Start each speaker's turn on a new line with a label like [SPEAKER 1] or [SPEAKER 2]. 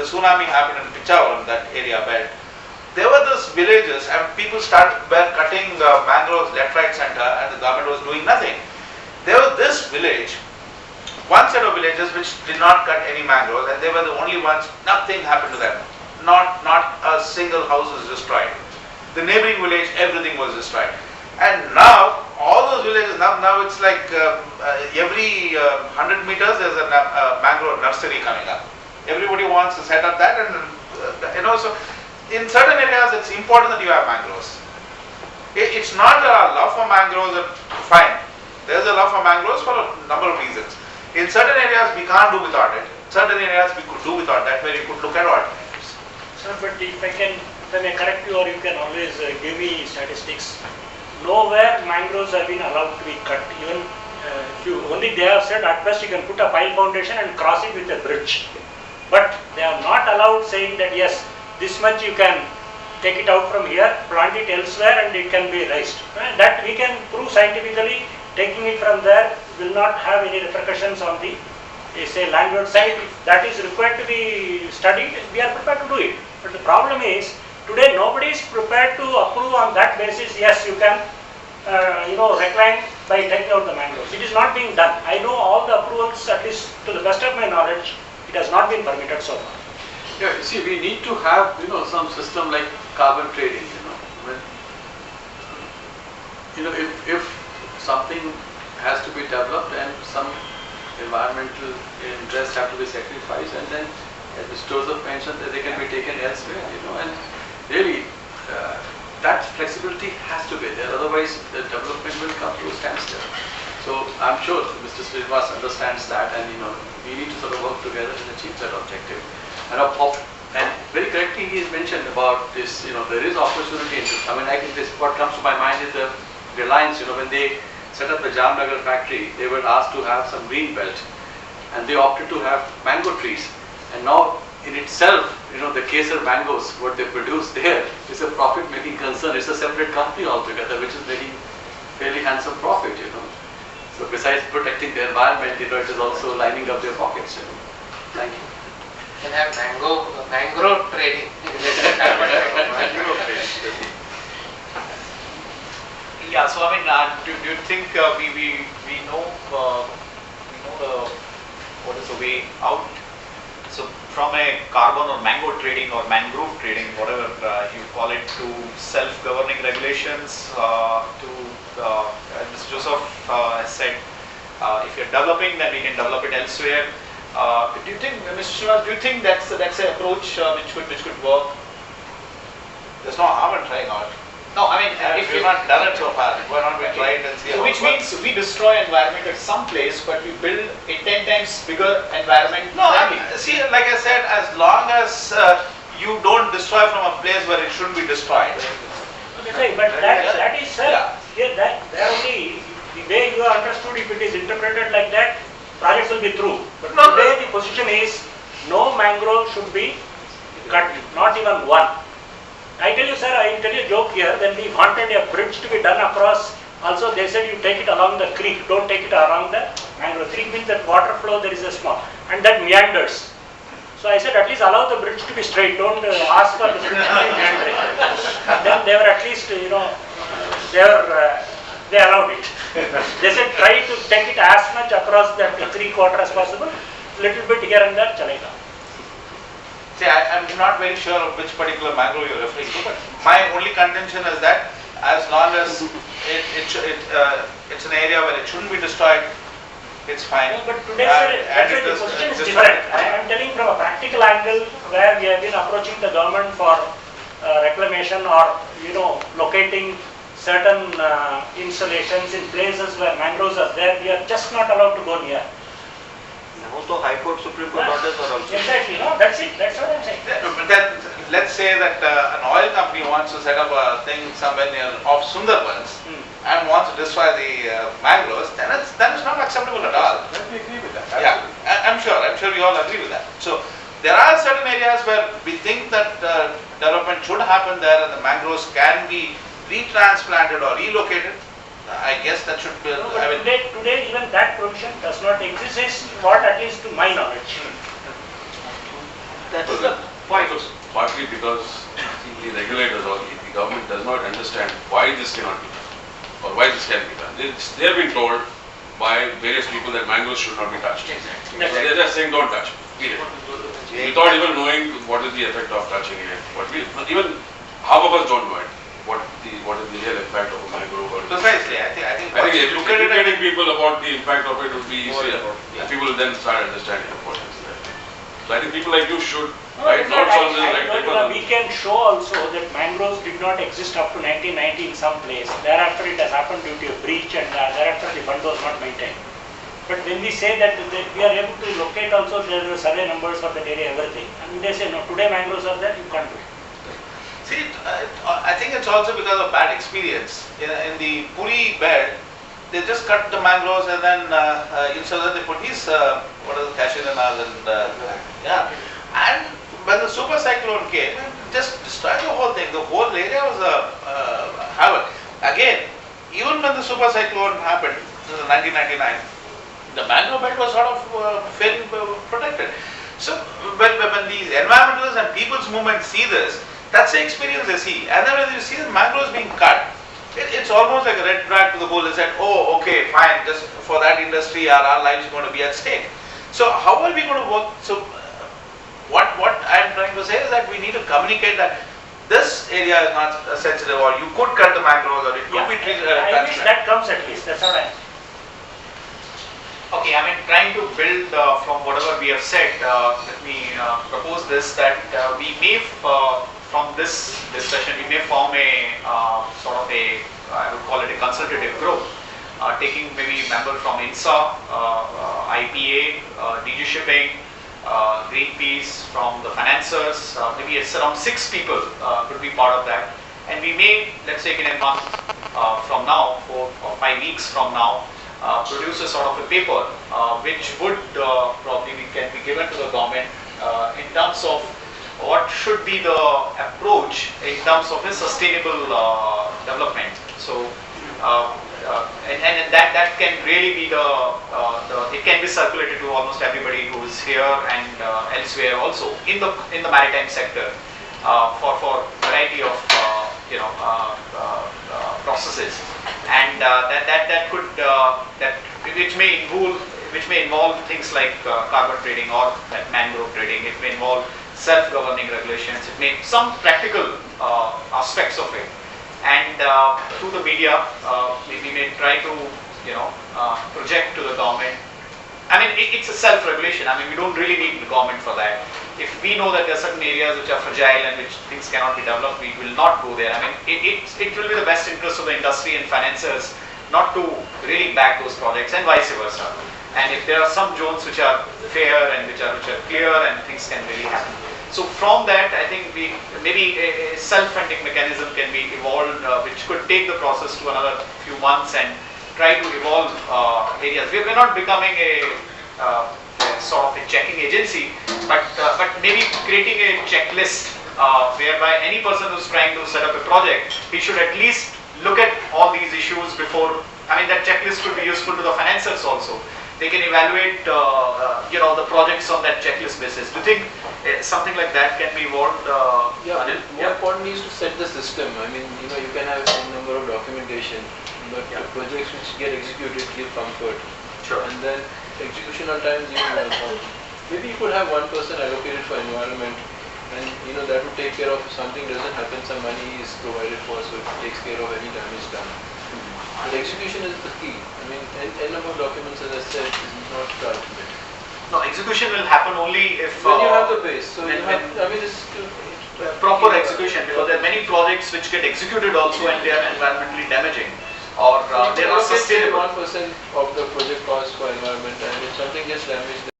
[SPEAKER 1] tsunami happened in Pichavaram, that area belt, there were these villages and people were cutting mangroves left, right, center, and the government was doing nothing. There was this village, one set of villages which did not cut any mangroves, and they were the only ones. Nothing happened to them. Not a single house was destroyed. The neighboring village, everything was destroyed. And now all those villages, now it's like every 100 meters there's a mangrove nursery coming up. Everybody wants to set up that, and so in certain areas it's important that you have mangroves. It's not a love for mangroves, fine. There's a love for mangroves for a number of reasons. In certain areas we can't do without it. Certain areas we could do without that, where you could look at alternatives.
[SPEAKER 2] Sir, but if I may correct you, or you can always give me statistics. Nowhere mangroves have been allowed to be cut. Even only they have said at best you can put a pile foundation and cross it with a bridge. But they are not allowed saying that yes, this much you can take it out from here, plant it elsewhere, and it can be raised. That we can prove scientifically. Taking it from there will not have any repercussions on the say landward side. If that is required to be studied, we are prepared to do it. But the problem is, today nobody is prepared to approve on that basis. Yes, you can reclaim by taking out the mangroves. It is not being done. I know all the approvals, at least to the best of my knowledge, it has not been permitted so far.
[SPEAKER 3] Yeah, you see, we need to have some system like carbon trading. If something has to be developed and some environmental interests have to be sacrificed, and then the stores of pension that they can be taken elsewhere, and really that flexibility has to be there. Otherwise, the development will come to a standstill. So I'm sure Mr. Srinivas understands that, and we need to sort of work together to achieve that objective. And very correctly, he has mentioned about this. There is opportunity in this. I think this what comes to my mind is the Reliance. When they set up the Jamnagar factory, they were asked to have some green belt, and they opted to have mango trees. And now, in itself, the Kesar mangoes, what they produce there is a profit-making concern. It's a separate company altogether, which is making fairly handsome profit. So besides protecting the environment, it is also lining up their pockets. Thank you.
[SPEAKER 4] Can have mangrove trading.
[SPEAKER 5] Yeah, so do you think we know what is the way out? So from a carbon or mango trading or mangrove trading, whatever you call it, to self-governing regulations, to Mr. Joseph has said, if you're developing, then we can develop it elsewhere. Do you think, Mr. Srinivas, do you think that's an approach which could work?
[SPEAKER 1] There's no harm in trying out.
[SPEAKER 5] No,
[SPEAKER 1] if we've not done it so far, why not we try it and see how
[SPEAKER 5] which means we destroy environment at some place, but we build a 10 times bigger environment.
[SPEAKER 1] No, see, like I said, as long as you don't destroy from a place where it shouldn't be destroyed.
[SPEAKER 2] Okay, but that is, sir, here that only the way you are understood, if it is interpreted like that, projects will be through. But today the position is no mangrove should be cut, not even one. I tell you, sir, I tell you a joke here. Then we wanted a bridge to be done across. Also, they said you take it along the creek, don't take it around the mangrove. Creek means that water flow, there is a small, and that meanders. So I said, at least allow the bridge to be straight. Don't ask for the bridge to be meandering. Then they were at least, they allowed it. They said try to take it as much across that creek water as possible. Little bit here and there, chalega.
[SPEAKER 1] See, I'm not very sure of which particular mangrove you're referring to, but my only contention is that as long as it's an area where it shouldn't be destroyed, it's fine.
[SPEAKER 2] No, but today, sir, the position is different. I am telling from a practical angle where we have been approaching the government for reclamation or locating certain installations in places where mangroves are there. We are just not allowed to go near.
[SPEAKER 6] Also, High Court, Supreme Court orders are also.
[SPEAKER 2] Exactly, that's it. That's what I'm saying.
[SPEAKER 1] But then, let's say that an oil company wants to set up a thing somewhere near off Sundarbans and wants to destroy the mangroves, then it's not acceptable at all.
[SPEAKER 3] We agree with that.
[SPEAKER 1] Yeah, I'm sure we all agree with that. So there are certain areas where we think that development should happen there, and the mangroves can be retransplanted or relocated. I guess that should be.
[SPEAKER 2] No, but today even that provision does not exist, is what at least to my knowledge.
[SPEAKER 6] That's
[SPEAKER 7] Well,
[SPEAKER 6] the point.
[SPEAKER 7] also partly because the regulators or the government does not understand why this cannot be done or why this can be done. They have been told by various people that mangroves should not be touched. So they are just saying don't touch it, period. Without even knowing what is the effect of touching it. Even half of us don't know it. What is the real impact of a mangrove?
[SPEAKER 1] Precisely, I think
[SPEAKER 7] I think
[SPEAKER 1] look at it
[SPEAKER 7] educating people about the impact of it would be easier.
[SPEAKER 1] Yeah.
[SPEAKER 7] And people will then start understanding what is there. So I think people like you should
[SPEAKER 2] No,
[SPEAKER 7] write
[SPEAKER 2] in fact,
[SPEAKER 7] notes on this,
[SPEAKER 2] I
[SPEAKER 7] write
[SPEAKER 2] told you
[SPEAKER 7] papers
[SPEAKER 2] that
[SPEAKER 7] on
[SPEAKER 2] we
[SPEAKER 7] this.
[SPEAKER 2] can show also that mangroves did not exist up to 1990 in some place. Thereafter it has happened due to a breach, and thereafter the fund was not maintained. But when we say that we are able to locate also, there are survey numbers for that area, everything. And they say no, today mangroves are there, you can't do it.
[SPEAKER 1] See, I think it's also because of bad experience. In the Puri bed, they just cut the mangroves and then instead of they put these, what are the cashew-nuts and yeah. And when the super cyclone came, it just destroyed the whole thing. The whole area was havoc. Again, even when the super cyclone happened in 1999, the mangrove belt was sort of fairly protected. So when these environmentalists and people's movement see this, that's the experience they see. And then when you see the mangroves being cut, it's almost like a red flag to the bull. They said, oh, okay, fine, just for that industry, our lives are going to be at stake. So how are we going to work? So what I'm trying to say is that we need to communicate that this area is not sensitive, or you could cut the mangroves, or it could be treated as
[SPEAKER 2] I wish that comes at least, that's what I.
[SPEAKER 5] Okay, I mean, trying to build from whatever we have said, let me propose this, that we may, from this discussion, we may form a sort of a, I would call it a consultative group, taking maybe member from INSA, IPA, DG Shipping, Greenpeace, from the financiers, maybe it's around 6 people could be part of that. And we may, let's say in a month from now, 4 or 5 weeks from now, produce a sort of a paper which would probably can be given to the government in terms of what should be the approach in terms of a sustainable development. So and that can really be it can be circulated to almost everybody who is here and elsewhere also in the maritime sector for variety of processes, and that could which may involve things like carbon trading or mangrove trading. It may involve self-governing regulations. It may some practical aspects of it, and through the media we may try to project to the government. I mean, it's a self-regulation. I mean, we don't really need the government for that. If we know that there are certain areas which are fragile and which things cannot be developed, we will not go there. I mean, it will be the best interest of the industry and financiers not to really back those projects, and vice versa. And if there are some zones which are fair and which are clear, and things can really happen. So from that, I think maybe a self-funding mechanism can be evolved, which could take the process to another few months and try to evolve areas. We're not becoming a sort of a checking agency, but maybe creating a checklist whereby any person who's trying to set up a project, he should at least look at all these issues before. I mean, that checklist could be useful to the financiers also. They can evaluate the projects on that checklist basis. Do you think something like that can be evolved?
[SPEAKER 8] More importantly is to set the system. I mean, you can have some number of documentation, but the projects which get executed give comfort.
[SPEAKER 5] Sure.
[SPEAKER 8] And then execution on time is even more important. Maybe you could have one person allocated for environment, and that would take care of if something doesn't happen, some money is provided for, so it takes care of any damage done. But execution is the key. I mean, n number of documents, as I said, is not the ultimate.
[SPEAKER 5] No, execution will happen only if
[SPEAKER 8] when you have the base. So
[SPEAKER 5] when,
[SPEAKER 8] you have, I mean, this
[SPEAKER 5] proper execution, because there are many projects which get executed also and they are environmentally damaging, or they are not sustainable.
[SPEAKER 8] 1% of the project cost for environment, and if something gets damaged,